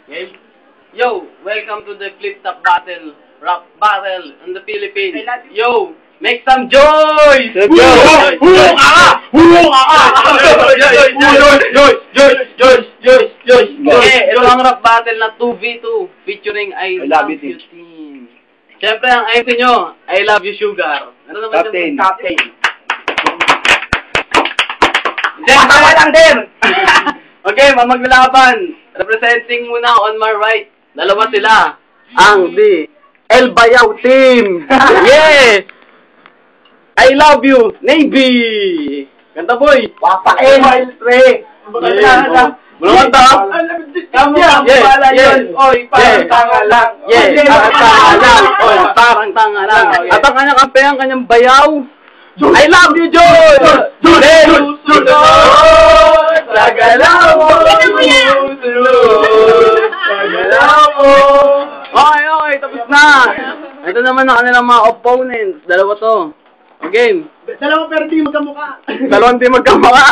Okay? Yo, welcome to the Flip Top Battle, Rap Battle in the Philippines. Yo, make some joy! Joy! Okay, ito ang rap battle na 2v2 featuring I Love You Team. Siyempre, ang MC nyo, I Love You Sugar. Ano naman Captain. yung Captain? Tama lang din! Okay, maglalaban. Representing muna on my right. Dalawa sila. Ang the El Bayaw Team. Yeah! I love you, Navy! Kanta boy! Papain! Walang kanta? Kamu ang pala yun! Oy, parang tanga lang! Yeah, parang tanga lang! Oy, parang tanga lang! At ang kanyang kampe, ang kanyang bayaw, I love you, Joy! Susunod! Sa galaw mo! Sa galaw mo! Okay, tapos na! Ito naman ang kanilang mga opponents. Dalawa to. Game. Dalawa pero di magkamukha. Dalawang di magkamukha.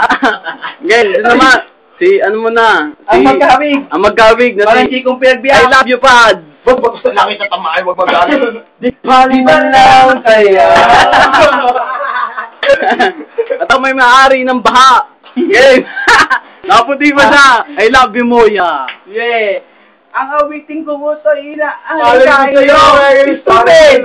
Game, ito naman. Si, ano mo na? Ang magkawig. Ang magkawig. Parang sikong pinagbiyak. I love you, Pad. Wag laki sa tamaan, wag magalit. Di palitan lang kaya. At ang may maari ng baha. Game. Nakaputi pa siya. I love you, Moya. Yeah. Ang awiting ko mo sa ina. Ay, sa'yo. Stupid!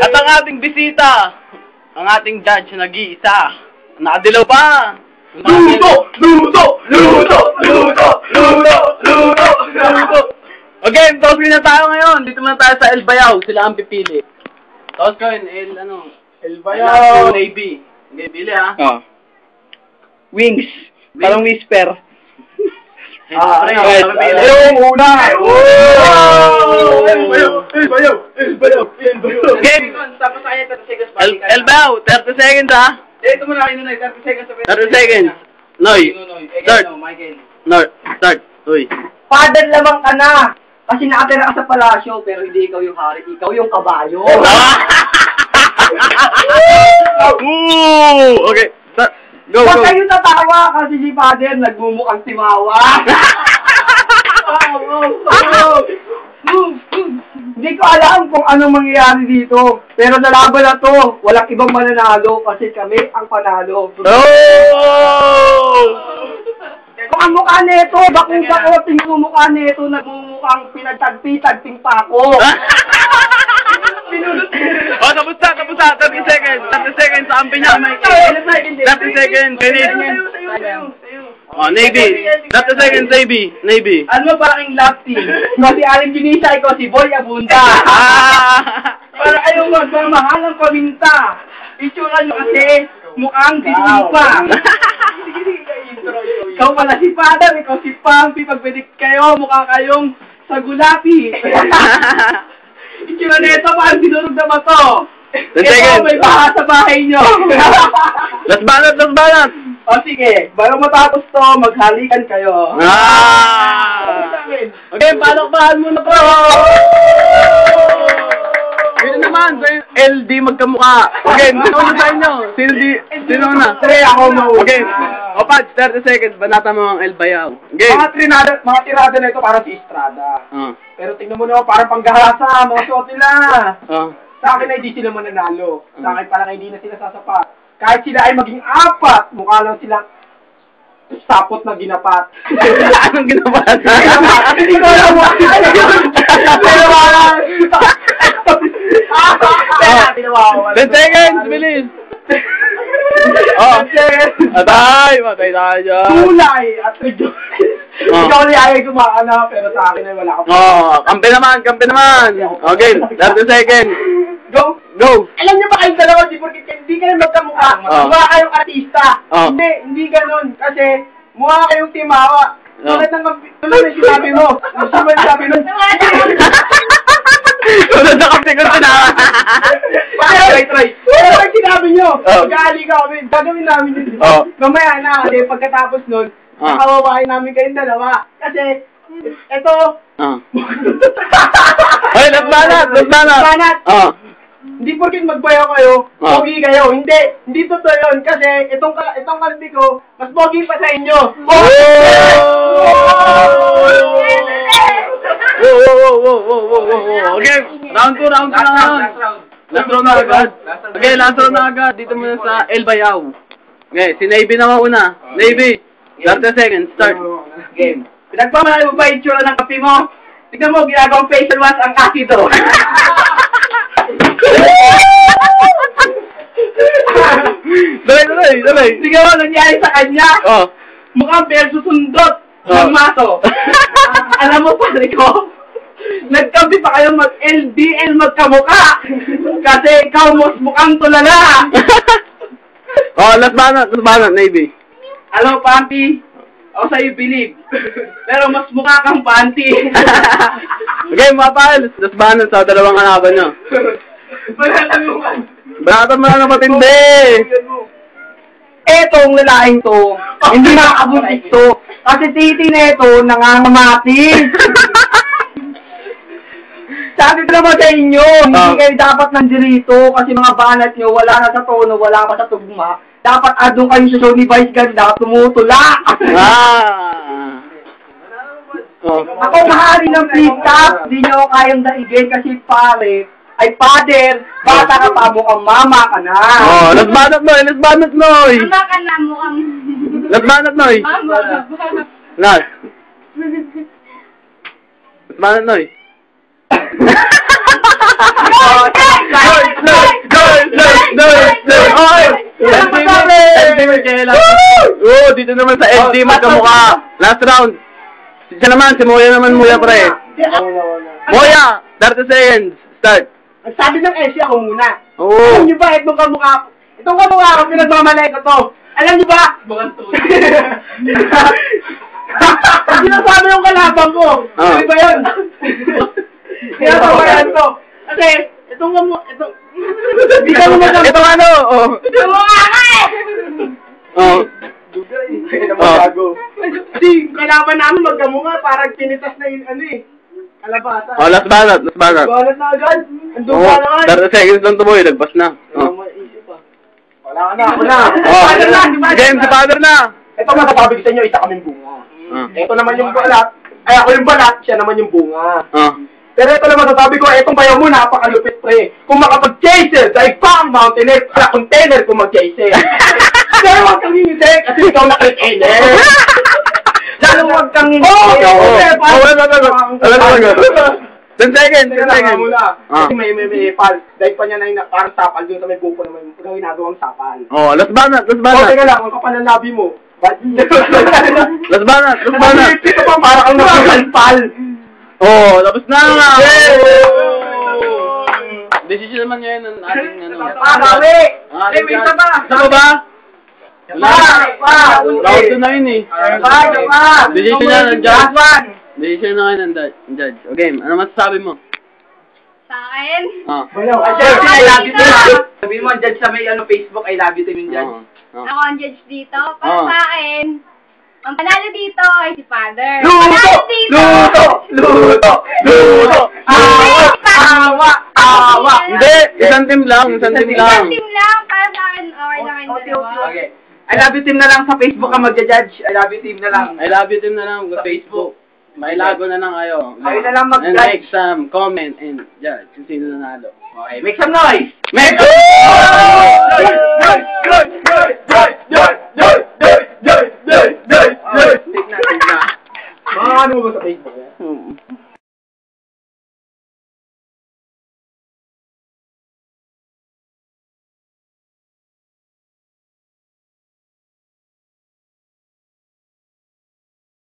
At ang ating bisita, ang ating judge na nag-iisa, nakadilaw pa. Luto! Okay, toss ko na tayo ngayon. Dito muna tayo sa El Bayaw. Sila ang pipili. Toss ko yun, El Bayaw. Navy. Okay, pili ha. Oh. Wings. Parang whisper. Yung una! Game! Tapos tayo 30 seconds. El Bayaw, 30 seconds ha. Ito muna kayo na 30 seconds. 30 seconds. Noy. Start. Start. Uy. Father lamang ka na! Kasi nakatira ka sa palasyo, pero hindi ikaw yung hari, ikaw yung kabayo. Okay. Go. Huwag kayo tatawa kasi si Father nagmumukhang timawa. Hindi ko alam kung anong mangyayari dito. Pero sa laban na to, walang ibang mananalo kasi kami ang panalo. Kung ang mukha nito, bakong-bako, tingin mo mukha nito, nagmumukhang pinagtagpi-tagping pa ako. Oh, tapos na. 30 seconds. 30 seconds sa ampi niya. 30 seconds. Finish. Oh, Navy. 30 seconds, Navy. Ano ba ang love team? Kasi Aling Junisa, ikaw si Boy Abunda. Para ayaw magmamahal ang paminta. Itsura nyo kasi mukhang sinipa. Ikaw pala si Father, ikaw si Pampi. Pagpidik kayo, mukha kayong sa gulapi. Itsura nito, parang sinurog na mato. Ito, may baha sa bahay nyo. Last banat. O sige, bago matapos to, maghalikan kayo. Okay, palakpakan muna po. Sino naman? LD magkamukha. Okay, sino na sa inyo? Sino na? Ako mo. Okay. Opad, 30 seconds. Banata mo ang El Bayaw. Okay. Mga tirada na ito para si Estrada. Pero tingnan mo naman, parang panggahasa, mga suot nila. Sa akin ay di sila mananalo. Sa akin parang hindi na sila sasapat. Kahit sila ay maging apat, mukha lang sila sapot na ginapat. Anong ginapat? Ikaw lang mo. Pero wala. 10 seconds, bilis. Matay tayo dyan. Kulay at medyo. Ikaw ay kumakana, pero sa akin ay wala ka pa. Kampi naman. Okay, 30 seconds. Go! Alam niyo ba kayong dalawa, hindi kayo magkamukha. Mukha kayong artista. Hindi ganun. Kasi mukha kayong timawa. Tulad ng sinabi mo. Sinabi mo. Tulad ng kampi ko sinabi. Try. Pero pag sinabi nyo, mag-aali ka kami. Gagawin namin yun. Mamaya na, kasi pagkatapos nun, nakawawain namin kayong dalawa. Kasi, eto. Ay, last banat. hindi porkin magbayaw kayo, pogi kayo. Hindi totoo yun. Kasi itong kalbi ko, mas pogi pa sa inyo. Okay, round 2 na. Last round na agad. Okay, last round na agad. Dito muna sa El Bayao. Okay, si Navy na mauna. Navy, 30 seconds, start. Game. Pinagpamahal mo ba yung tsura ng kape mo? Tignan mo, ginagawang facial wash ang asido. Dali. Tignan mo, nangyari sa kanya. Oh. Mukhang versus sundot ng maso. Alam mo, pare ko, nagkampi pa kayo mag-LDL magkamuka. Kasi ikaw mukhang tulala. Oh, last banat, Navy. Alam mo, Panty, ako sa'yo believe. Pero mas mukha kang Panty. Okay, mga pal, last banat sa dalawang kalaban nyo. Banatan mo lang na matindi. Etong lalaking to, hindi makakabuntis to. Kasi titi na ito, nangangamati. Sabi ko naman sa inyo, hindi kayo dapat nandirito kasi mga banat nyo, wala na sa tono, wala pa sa tugma. Dapat adong kayo sa show ni Vice Ganda, tumutula. Ako mahali ng flip-top, hindi nyo kayang daigin kasi pare, ay father, bata ka pa, mukhang mama ka na. Oh, last banat, Noy. Mama ka na, mukhang... Last banat, Noy. Mama. Last banat, Noy. Oh, dito naman sa LD magkamukha. Last round. Siya naman, si Moya naman, pre. Moya, 30 seconds. Start. Sabi ng Essie ako muna. Oo. Alam niyo ba, itong kamukha ko, pinagmamalay ko to. Alam niyo ba? Sinasabi yung kalabang ko. Ano ba yun? Sinasabayan to. Kasi, itong hindi ka naman ang... Ito ano? Oh. Kamukha ka eh! Oh. Kasi, kalaban namin magkamukha, parang tinitas na yung kalabasa. Oh, last banat. Balat na agad. Andun Oh, ka na agad. 30 seconds lang tumoy, lagpas na. Oh. Wala na, ako na. Oh. Game, si father na. Ito masasabi ko sa inyo, isa kaming bunga. Ito naman yung balat. Ay, ako yung balat, siya naman yung bunga. Pero ito naman masasabi ko, itong bayaw mo, napakalupit pre. Kung makapag-chaser, dahil pa ang mountaineer, sa container kung mag-chaser. Pero huwag kang ngingiti, kasi ikaw na-container. Lalo huwag kang ngingiti. Oh, 10 seconds. Kasi may pal. Dahil pa niya na yung parang sapal doon sa may buko na may ginagawang sapal. Oh, last banat. Teka lang, ang kapal ng labi mo. Last banat. Ito pa, parang ang nagkakalpal. Oh, tapos na nga! Decision naman ngayon ng ating Gawi! May isa ba? Isa ba? Round 2 na yun eh. Decision na ng judge. Decision na ngayon ng judge. Okay, ano masasabi mo? Sa akin? I love you too. Sabihin mo, judge sa may Facebook, I love you too yung judge. Ako ang judge dito. Para sa akin, ang panalo dito ay si Father. Luto! Awa! Hindi! Isang team lang. Isang team lang. Para sa akin, okay lang yung dalawa. Okay. I love you team na lang sa Facebook ang magja-judge. I love you team na lang. I love you team na lang sa Facebook. May lago na lang kayo. Kayo na lang mag-judge. And like some comment and judge kung sino nanalo. Okay, make some noise! Make Mga ano mo ba sa Facebook?